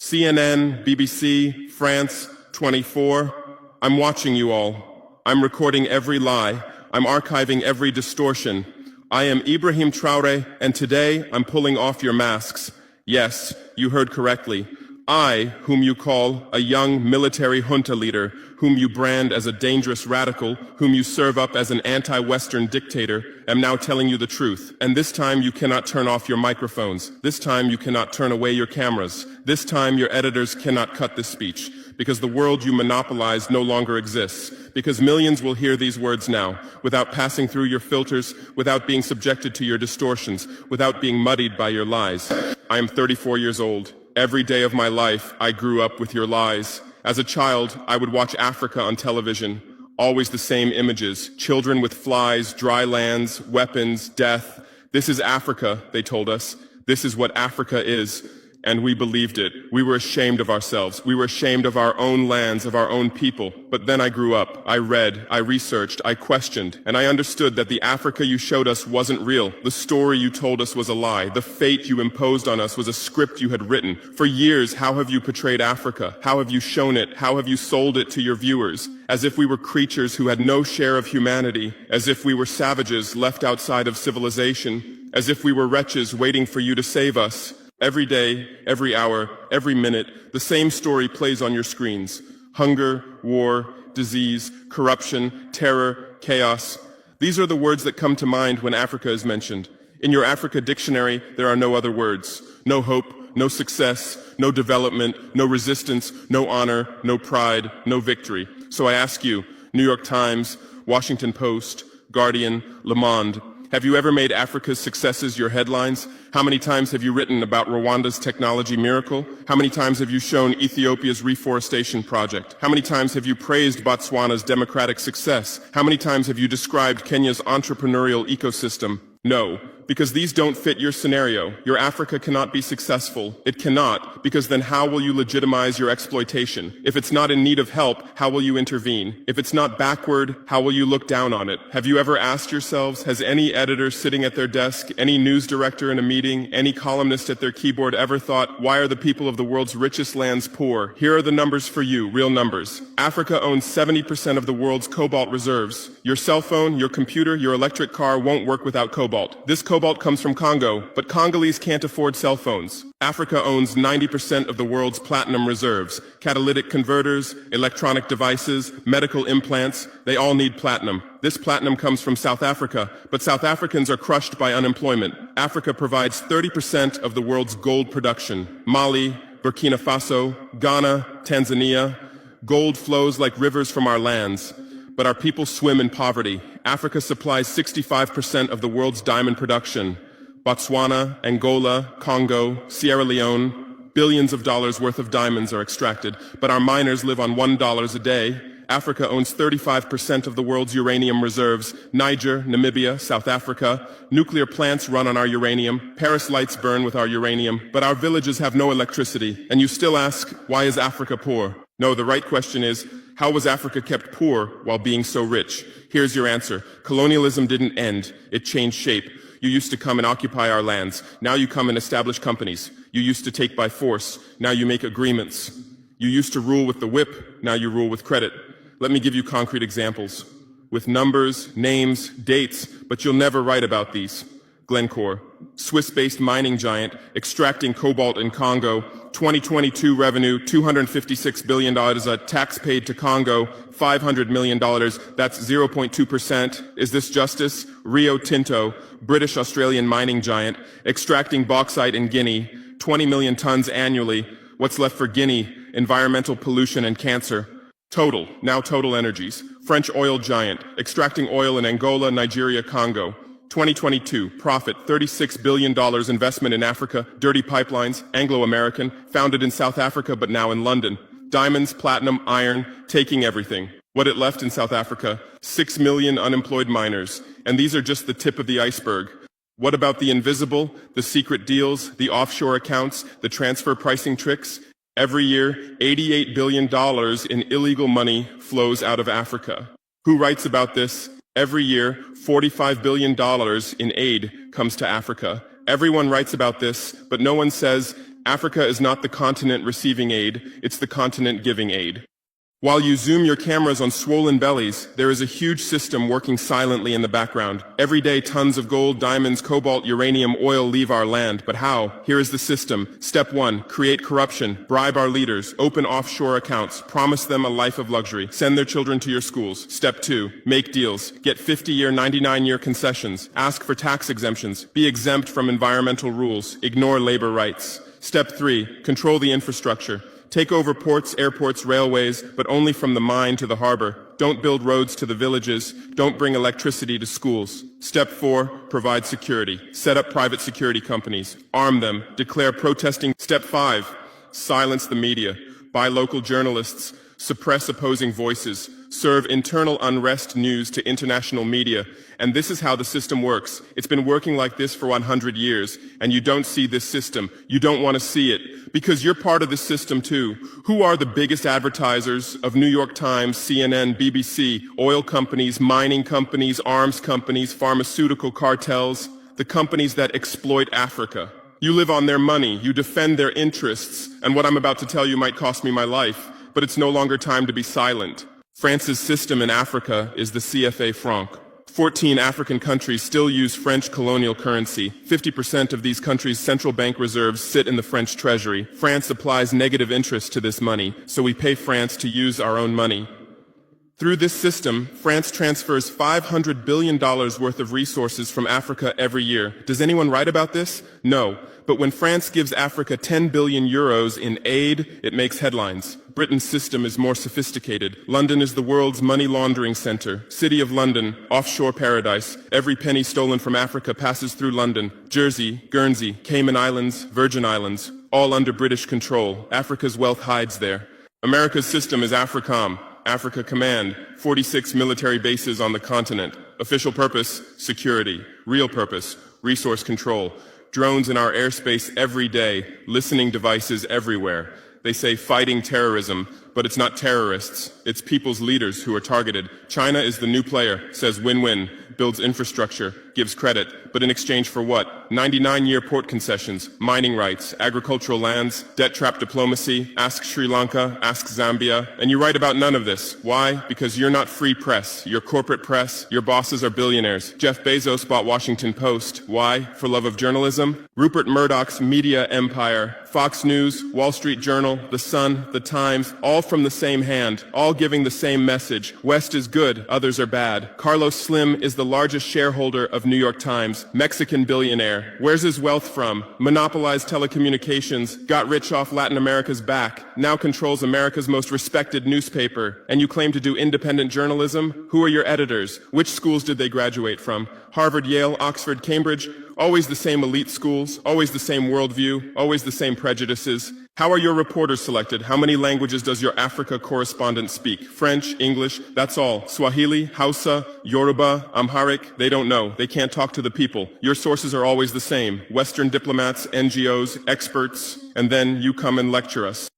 CNN, BBC, France, 24. I'm watching you all. I'm recording every lie. I'm archiving every distortion. I am Ibrahim Toure, and today I'm pulling off your masks. Yes, you heard correctly. I, whom you call a young military junta leader, whom you brand as a dangerous radical, whom you serve up as an anti-Western dictator, am now telling you the truth. And this time you cannot turn off your microphones. This time you cannot turn away your cameras. This time your editors cannot cut this speech. Because the world you monopolize no longer exists. Because millions will hear these words now, without passing through your filters, without being subjected to your distortions, without being muddied by your lies. I am 34 years old. Every day of my life, I grew up with your lies. As a child, I would watch Africa on television. Always the same images. Children with flies, dry lands, weapons, death. This is Africa, they told us. This is what Africa is. And we believed it. We were ashamed of ourselves. We were ashamed of our own lands, of our own people. But then I grew up. I read, I researched, I questioned, and I understood that the Africa you showed us wasn't real. The story you told us was a lie. The fate you imposed on us was a script you had written. For years, how have you portrayed Africa? How have you shown it? How have you sold it to your viewers? As if we were creatures who had no share of humanity. As if we were savages left outside of civilization. As if we were wretches waiting for you to save us. Every day, every hour, every minute, the same story plays on your screens. Hunger, war, disease, corruption, terror, chaos. These are the words that come to mind when Africa is mentioned. In your Africa dictionary, there are no other words. No hope, no success, no development, no resistance, no honor, no pride, no victory. So I ask you, New York Times, Washington Post, Guardian, Le Monde, have you ever made Africa's successes your headlines? How many times have you written about Rwanda's technology miracle? How many times have you shown Ethiopia's reforestation project? How many times have you praised Botswana's democratic success? How many times have you described Kenya's entrepreneurial ecosystem? No, because these don't fit your scenario. Your Africa cannot be successful. It cannot, because then how will you legitimize your exploitation? If it's not in need of help, how will you intervene? If it's not backward, how will you look down on it? Have you ever asked yourselves, has any editor sitting at their desk, any news director in a meeting, any columnist at their keyboard ever thought, why are the people of the world's richest lands poor? Here are the numbers for you, real numbers. Africa owns 70% of the world's cobalt reserves. Your cell phone, your computer, your electric car won't work without cobalt. This cobalt comes from Congo, but Congolese can't afford cell phones. Africa owns 90% of the world's platinum reserves. Catalytic converters, electronic devices, medical implants, they all need platinum. This platinum comes from South Africa, but South Africans are crushed by unemployment. Africa provides 30% of the world's gold production. Mali, Burkina Faso, Ghana, Tanzania. Gold flows like rivers from our lands. But our people swim in poverty. Africa supplies 65% of the world's diamond production. Botswana, Angola, Congo, Sierra Leone, billions of dollars worth of diamonds are extracted, but our miners live on $1 a day. Africa owns 35% of the world's uranium reserves. Niger, Namibia, South Africa. Nuclear plants run on our uranium. Paris lights burn with our uranium, but our villages have no electricity. And you still ask, why is Africa poor? No, the right question is, how was Africa kept poor while being so rich? Here's your answer. Colonialism didn't end. It changed shape. You used to come and occupy our lands. Now you come and establish companies. You used to take by force. Now you make agreements. You used to rule with the whip. Now you rule with credit. Let me give you concrete examples. With numbers, names, dates, but you'll never write about these. Glencore, Swiss-based mining giant, extracting cobalt in Congo. 2022 revenue, $256 billion, a tax paid to Congo, $500 million, that's 0.2%. Is this justice? Rio Tinto, British-Australian mining giant, extracting bauxite in Guinea, 20 million tons annually. What's left for Guinea? Environmental pollution and cancer. Total, now Total Energies, French oil giant, extracting oil in Angola, Nigeria, Congo. 2022, profit, $36 billion investment in Africa, dirty pipelines, Anglo-American, founded in South Africa but now in London. Diamonds, platinum, iron, taking everything. What it left in South Africa? 6 million unemployed miners. And these are just the tip of the iceberg. What about the invisible, the secret deals, the offshore accounts, the transfer pricing tricks? Every year, $88 billion in illegal money flows out of Africa. Who writes about this? Every year, $45 billion in aid comes to Africa. Everyone writes about this, but no one says Africa is not the continent receiving aid, it's the continent giving aid. While you zoom your cameras on swollen bellies, there is a huge system working silently in the background. Every day, tons of gold, diamonds, cobalt, uranium, oil leave our land. But how? Here is the system. Step 1, create corruption, bribe our leaders, open offshore accounts, promise them a life of luxury, send their children to your schools. Step 2, make deals, get 50-year, 99-year concessions, ask for tax exemptions, be exempt from environmental rules, ignore labor rights. Step 3, control the infrastructure. Take over ports, airports, railways, but only from the mine to the harbor. Don't build roads to the villages. Don't bring electricity to schools. Step 4, provide security. Set up private security companies. Arm them. Declare protesting. Step 5, silence the media. Buy local journalists. Suppress opposing voices. Serve internal unrest news to international media. And this is how the system works. It's been working like this for 100 years, and you don't see this system. You don't want to see it, because you're part of this system too. Who are the biggest advertisers of New York Times, CNN, BBC, oil companies, mining companies, arms companies, pharmaceutical cartels, the companies that exploit Africa? You live on their money, you defend their interests, and what I'm about to tell you might cost me my life, but it's no longer time to be silent. France's system in Africa is the CFA franc. 14 African countries still use French colonial currency. 50% of these countries' central bank reserves sit in the French treasury. France applies negative interest to this money, so we pay France to use our own money. Through this system, France transfers $500 billion worth of resources from Africa every year. Does anyone write about this? No. But when France gives Africa 10 billion euros in aid, it makes headlines. Britain's system is more sophisticated. London is the world's money laundering center. City of London, offshore paradise. Every penny stolen from Africa passes through London. Jersey, Guernsey, Cayman Islands, Virgin Islands, all under British control. Africa's wealth hides there. America's system is AFRICOM, Africa Command, 46 military bases on the continent. Official purpose, security. Real purpose, resource control. Drones in our airspace every day, listening devices everywhere. They say fighting terrorism, but it's not terrorists. It's people's leaders who are targeted. China is the new player, says win-win, builds infrastructure, gives credit, but in exchange for what? 99-year port concessions, mining rights, agricultural lands, debt-trap diplomacy, ask Sri Lanka, ask Zambia, and you write about none of this. Why? Because you're not free press. You're corporate press. Your bosses are billionaires. Jeff Bezos bought Washington Post. Why? For love of journalism? Rupert Murdoch's media empire, Fox News, Wall Street Journal, The Sun, The Times, all from the same hand, all giving the same message. West is good, others are bad. Carlos Slim is the largest shareholder of New York Times, Mexican billionaire. Where's his wealth from? Monopolized telecommunications, got rich off Latin America's back, now controls America's most respected newspaper. And you claim to do independent journalism? Who are your editors? Which schools did they graduate from? Harvard, Yale, Oxford, Cambridge? Always the same elite schools, always the same worldview, always the same prejudices. How are your reporters selected? How many languages does your Africa correspondent speak? French, English, that's all. Swahili, Hausa, Yoruba, Amharic, they don't know. They can't talk to the people. Your sources are always the same. Western diplomats, NGOs, experts, and then you come and lecture us.